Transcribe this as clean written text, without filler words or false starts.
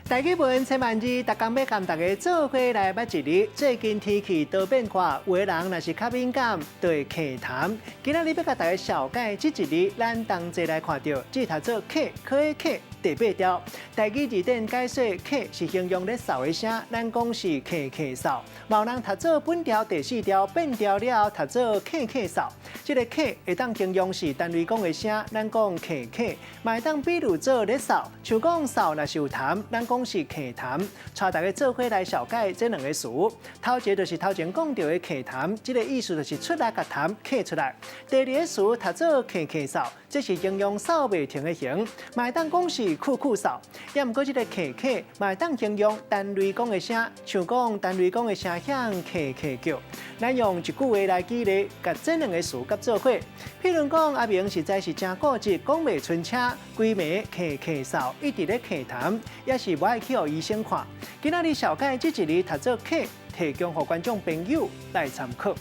大基本千万字，逐工要跟大家做伙来捌一日。最近天气多变化，有的人若是较敏感，就会咳痰。今仔日要甲大家小解这一日，咱同齐来看到，这读做咳，可的咳。第八条，台语字典解说，咳是形容咧嗽的声，咱讲是咳咳嗽。某人读做本条第四条变调了，读做咳咳嗽。这个咳会当形容是单位讲的声，咱讲咳咳。嘛会当比如做咧嗽，像讲嗽若是有痰，咱讲是咳痰。带大家做伙来小解这两个词。头一个就是头前讲到的咳痰，这个意思就是出来甲痰咳出来。第二个词读做咳咳嗽，这是形容嗽袂停的形，嘛会当讲是酷酷嗽，也毋过这个咳咳，嘛会当形容单位讲的声，像讲单位讲的声响咳咳叫。咱用一句话来举例，甲这两个词甲做伙。譬如讲阿明实在是真固执，讲袂顺车，规暝咳咳嗽，一直咧咳痰，也是无爱去互医生看。今仔日小解这一日读做咳，提供予观众朋友来参考。